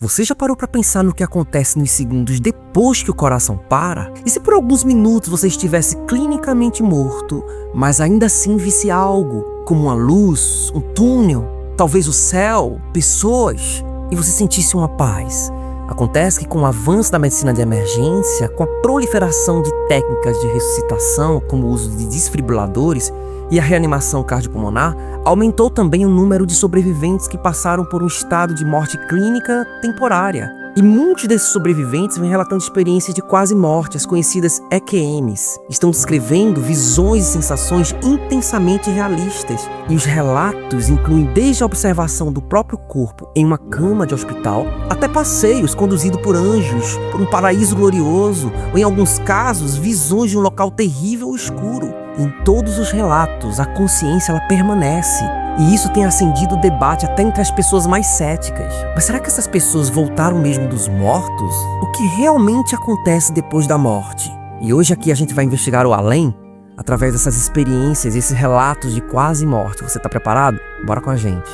Você já parou para pensar no que acontece nos segundos depois que o coração para? E se por alguns minutos você estivesse clinicamente morto, mas ainda assim visse algo, como uma luz, um túnel, talvez o céu, pessoas, e você sentisse uma paz? Acontece que com o avanço da medicina de emergência, com a proliferação de técnicas de ressuscitação, como o uso de desfibriladores e a reanimação cardiopulmonar, aumentou também o número de sobreviventes que passaram por um estado de morte clínica temporária. E muitos desses sobreviventes vêm relatando experiências de quase morte, as conhecidas EQMs. Estão descrevendo visões e sensações intensamente realistas. E os relatos incluem desde a observação do próprio corpo em uma cama de hospital, até passeios conduzidos por anjos, por um paraíso glorioso, ou em alguns casos, visões de um local terrível e escuro. Em todos os relatos, a consciência ela permanece. E isso tem acendido o debate até entre as pessoas mais céticas. Mas será que essas pessoas voltaram mesmo dos mortos? O que realmente acontece depois da morte? E hoje aqui a gente vai investigar o além através dessas experiências, esses relatos de quase morte. Você tá preparado? Bora com a gente.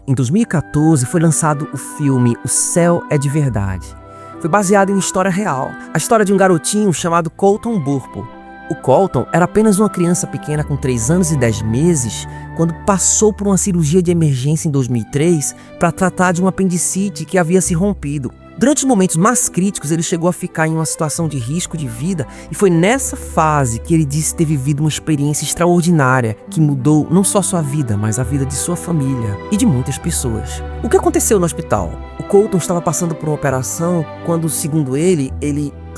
Em 2014 foi lançado o filme O Céu é de Verdade. Foi baseado em uma história real, a história de um garotinho chamado Colton Burpo. O Colton era apenas uma criança pequena com 3 anos e 10 meses quando passou por uma cirurgia de emergência em 2003 para tratar de um apendicite que havia se rompido. Durante os momentos mais críticos, ele chegou a ficar em uma situação de risco de vida e foi nessa fase que ele disse ter vivido uma experiência extraordinária que mudou não só sua vida, mas a vida de sua família e de muitas pessoas. O que aconteceu no hospital? O Colton estava passando por uma operação quando, segundo ele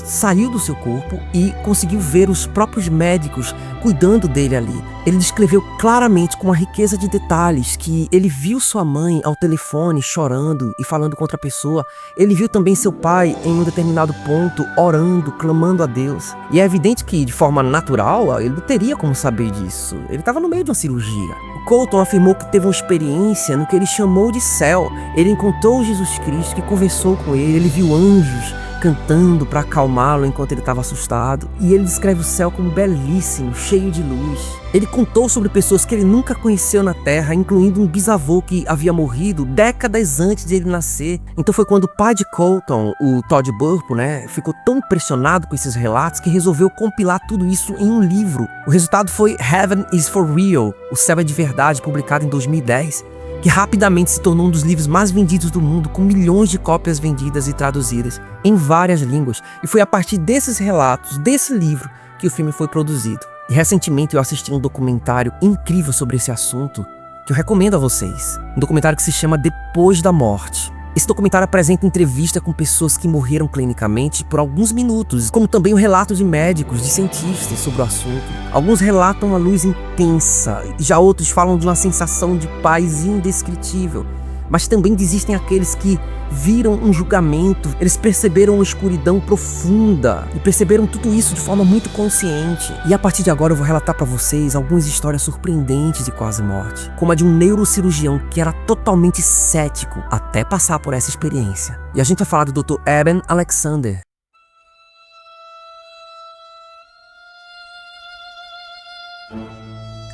saiu do seu corpo e conseguiu ver os próprios médicos cuidando dele ali. Ele descreveu claramente, com uma riqueza de detalhes, que ele viu sua mãe ao telefone chorando e falando com outra pessoa. Ele viu também seu pai em um determinado ponto orando, clamando a Deus. E é evidente que, de forma natural, ele não teria como saber disso. Ele estava no meio de uma cirurgia. O Colton afirmou que teve uma experiência no que ele chamou de céu. Ele encontrou Jesus Cristo, que conversou com ele, ele viu anjos cantando para acalmá-lo enquanto ele estava assustado. E ele descreve o céu como belíssimo, cheio de luz. Ele contou sobre pessoas que ele nunca conheceu na Terra, incluindo um bisavô que havia morrido décadas antes de ele nascer. Então foi quando o pai de Colton, o Todd Burpo, ficou tão impressionado com esses relatos que resolveu compilar tudo isso em um livro. O resultado foi Heaven is for Real, O Céu é de Verdade, publicado em 2010. Que rapidamente se tornou um dos livros mais vendidos do mundo, com milhões de cópias vendidas e traduzidas em várias línguas. E foi a partir desses relatos, desse livro, que o filme foi produzido. E recentemente eu assisti um documentário incrível sobre esse assunto, que eu recomendo a vocês. Um documentário que se chama Depois da Morte. Esse documentário apresenta entrevista com pessoas que morreram clinicamente por alguns minutos, como também o relato de médicos, de cientistas sobre o assunto. Alguns relatam uma luz intensa, já outros falam de uma sensação de paz indescritível. Mas também existem aqueles que viram um julgamento, eles perceberam uma escuridão profunda e perceberam tudo isso de forma muito consciente. E a partir de agora eu vou relatar para vocês algumas histórias surpreendentes de quase morte, como a de um neurocirurgião que era totalmente cético até passar por essa experiência. E a gente vai falar do Dr. Eben Alexander.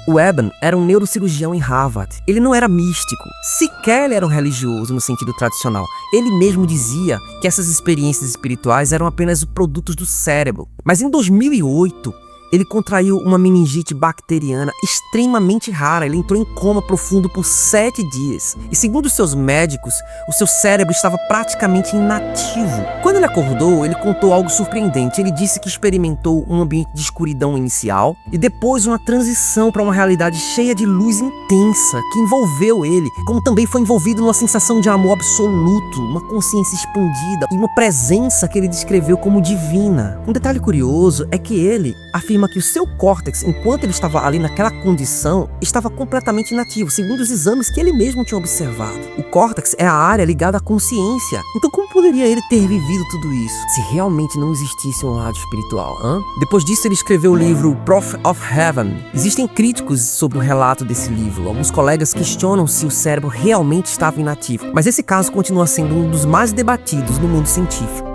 O Eben era um neurocirurgião em Harvard. Ele não era místico, sequer ele era um religioso no sentido tradicional. Ele mesmo dizia que essas experiências espirituais eram apenas produtos do cérebro. Mas em 2008, ele contraiu uma meningite bacteriana extremamente rara. Ele entrou em coma profundo por 7 dias. E segundo os seus médicos, o seu cérebro estava praticamente inativo. Quando ele acordou, ele contou algo surpreendente. Ele disse que experimentou um ambiente de escuridão inicial e depois uma transição para uma realidade cheia de luz intensa que envolveu ele, como também foi envolvido numa sensação de amor absoluto, uma consciência expandida e uma presença que ele descreveu como divina. Um detalhe curioso é que ele afirma que o seu córtex, enquanto ele estava ali naquela condição, estava completamente inativo, segundo os exames que ele mesmo tinha observado. O córtex é a área ligada à consciência. Então como poderia ele ter vivido tudo isso, se realmente não existisse um lado espiritual, Depois disso ele escreveu o livro Prophet of Heaven. Existem críticos sobre o relato desse livro. Alguns colegas questionam se o cérebro realmente estava inativo, mas esse caso continua sendo um dos mais debatidos no mundo científico.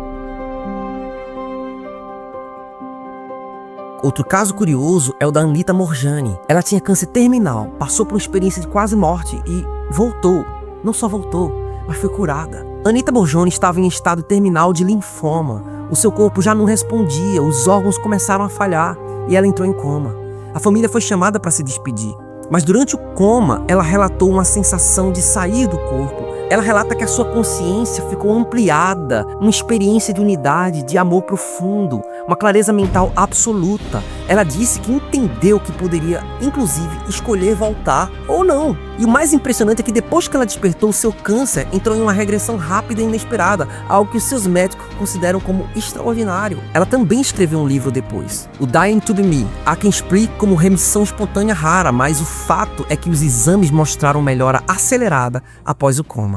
Outro caso curioso é o da Anita Morjani. Ela tinha câncer terminal, passou por uma experiência de quase morte e voltou. Não só voltou, mas foi curada. Anita Morjani estava em estado terminal de linfoma. O seu corpo já não respondia, os órgãos começaram a falhar e ela entrou em coma. A família foi chamada para se despedir, mas durante o coma ela relatou uma sensação de sair do corpo. Ela relata que a sua consciência ficou ampliada, uma experiência de unidade, de amor profundo, uma clareza mental absoluta. Ela disse que entendeu que poderia, inclusive, escolher voltar ou não. E o mais impressionante é que depois que ela despertou, o seu câncer entrou em uma regressão rápida e inesperada, algo que os seus médicos consideram como extraordinário. Ela também escreveu um livro depois, o Dying to be Me. Há quem explique como remissão espontânea rara, mas o fato é que os exames mostraram melhora acelerada após o coma.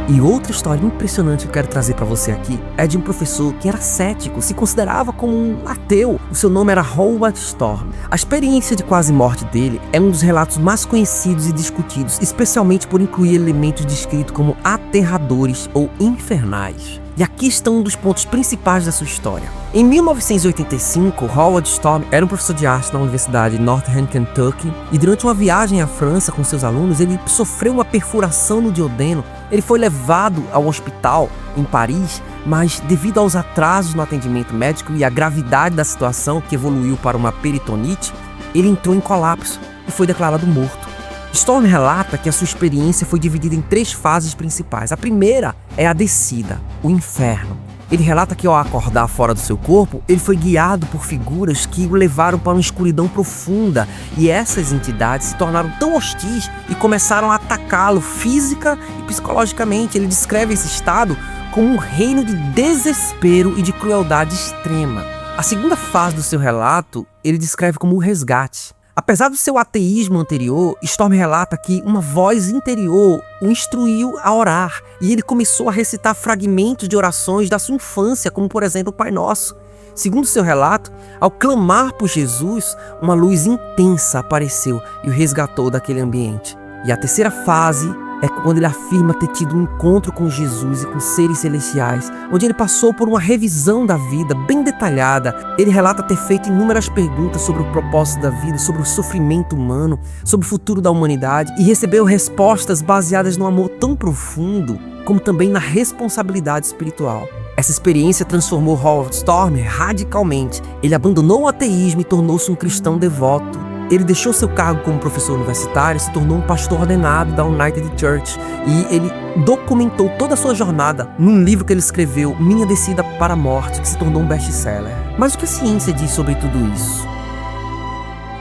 E outra história impressionante que eu quero trazer para você aqui é de um professor que era cético, se considerava como um ateu. O seu nome era Howard Storm. A experiência de quase morte dele é um dos relatos mais conhecidos e discutidos, especialmente por incluir elementos descritos como aterradores ou infernais. E aqui estão um dos pontos principais da sua história. Em 1985, Howard Storm era um professor de arte na Universidade de Northern Kentucky e durante uma viagem à França com seus alunos, ele sofreu uma perfuração no duodeno. Ele foi levado ao hospital em Paris, mas devido aos atrasos no atendimento médico e à gravidade da situação, que evoluiu para uma peritonite, ele entrou em colapso e foi declarado morto. Storm relata que a sua experiência foi dividida em 3 fases principais. A primeira é a descida, o inferno. Ele relata que ao acordar fora do seu corpo, ele foi guiado por figuras que o levaram para uma escuridão profunda, e essas entidades se tornaram tão hostis e começaram a atacá-lo física e psicologicamente. Ele descreve esse estado como um reino de desespero e de crueldade extrema. A segunda fase do seu relato, ele descreve como o resgate. Apesar do seu ateísmo anterior, Storm relata que uma voz interior o instruiu a orar e ele começou a recitar fragmentos de orações da sua infância, como por exemplo o Pai Nosso. Segundo seu relato, ao clamar por Jesus, uma luz intensa apareceu e o resgatou daquele ambiente. E a terceira fase é quando ele afirma ter tido um encontro com Jesus e com seres celestiais, onde ele passou por uma revisão da vida bem detalhada. Ele relata ter feito inúmeras perguntas sobre o propósito da vida, sobre o sofrimento humano, sobre o futuro da humanidade, e recebeu respostas baseadas num amor tão profundo, como também na responsabilidade espiritual. Essa experiência transformou Howard Storm radicalmente. Ele abandonou o ateísmo e tornou-se um cristão devoto. Ele deixou seu cargo como professor universitário e se tornou um pastor ordenado da United Church. E ele documentou toda a sua jornada num livro que ele escreveu, Minha Descida para a Morte, que se tornou um best-seller. Mas o que a ciência diz sobre tudo isso?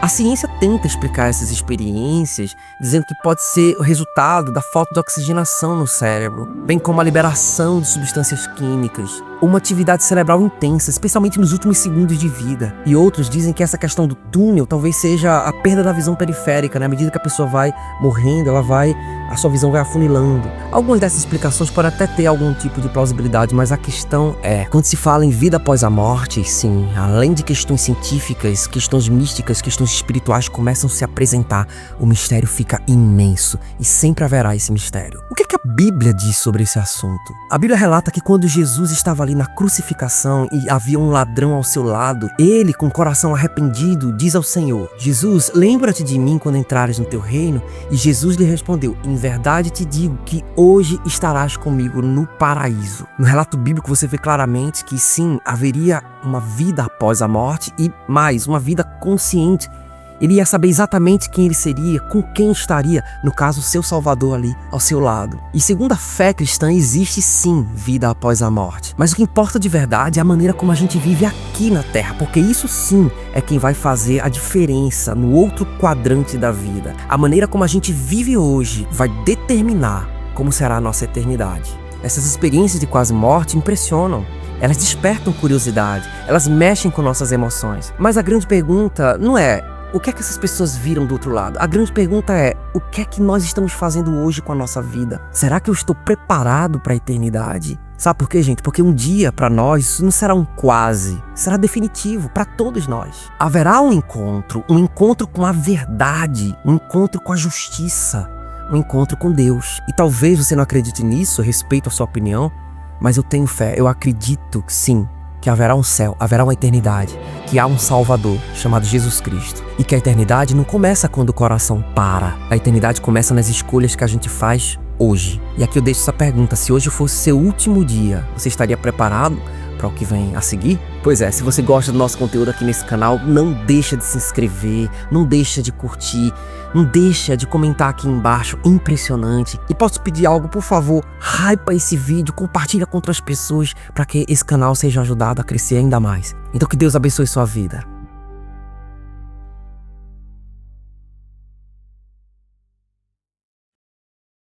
A ciência tenta explicar essas experiências, dizendo que pode ser o resultado da falta de oxigenação no cérebro, bem como a liberação de substâncias químicas, ou uma atividade cerebral intensa, especialmente nos últimos segundos de vida. E outros dizem que essa questão do túnel talvez seja a perda da visão periférica, né? À medida que a pessoa vai morrendo, a sua visão vai afunilando. Algumas dessas explicações podem até ter algum tipo de plausibilidade, mas a questão é, quando se fala em vida após a morte, sim, além de questões científicas, questões místicas, questões espirituais começam a se apresentar, o mistério fica imenso e sempre haverá esse mistério. O que a Bíblia diz sobre esse assunto? A Bíblia relata que quando Jesus estava ali na crucificação e havia um ladrão ao seu lado, ele, com o coração arrependido, diz ao Senhor: Jesus, lembra-te de mim quando entrares no teu reino? E Jesus lhe respondeu: em verdade te digo que hoje estarás comigo no paraíso. No relato bíblico você vê claramente que sim, haveria uma vida após a morte e mais, uma vida consciente. Ele ia saber exatamente quem ele seria, com quem estaria, no caso, seu Salvador ali ao seu lado. E segundo a fé cristã, existe sim vida após a morte. Mas o que importa de verdade é a maneira como a gente vive aqui na Terra, porque isso sim é quem vai fazer a diferença no outro quadrante da vida. A maneira como a gente vive hoje vai determinar como será a nossa eternidade. Essas experiências de quase morte impressionam. Elas despertam curiosidade, elas mexem com nossas emoções. Mas a grande pergunta não é o que é que essas pessoas viram do outro lado? A grande pergunta é, o que é que nós estamos fazendo hoje com a nossa vida? Será que eu estou preparado para a eternidade? Sabe por quê, gente? Porque um dia, para nós, isso não será um quase, será definitivo para todos nós. Haverá um encontro com a verdade, um encontro com a justiça, um encontro com Deus. E talvez você não acredite nisso, eu respeito a sua opinião, Mas eu tenho fé, eu acredito que sim, que haverá um céu, haverá uma eternidade, que há um Salvador chamado Jesus Cristo. E que a eternidade não começa quando o coração para. A eternidade começa nas escolhas que a gente faz hoje. E aqui eu deixo essa pergunta: se hoje fosse seu último dia, você estaria preparado para o que vem a seguir? Pois é, se você gosta do nosso conteúdo aqui nesse canal, não deixa de se inscrever, não deixa de curtir, não deixa de comentar aqui embaixo, impressionante. E posso pedir algo, por favor, hypa esse vídeo, compartilha com outras pessoas para que esse canal seja ajudado a crescer ainda mais. Então que Deus abençoe sua vida.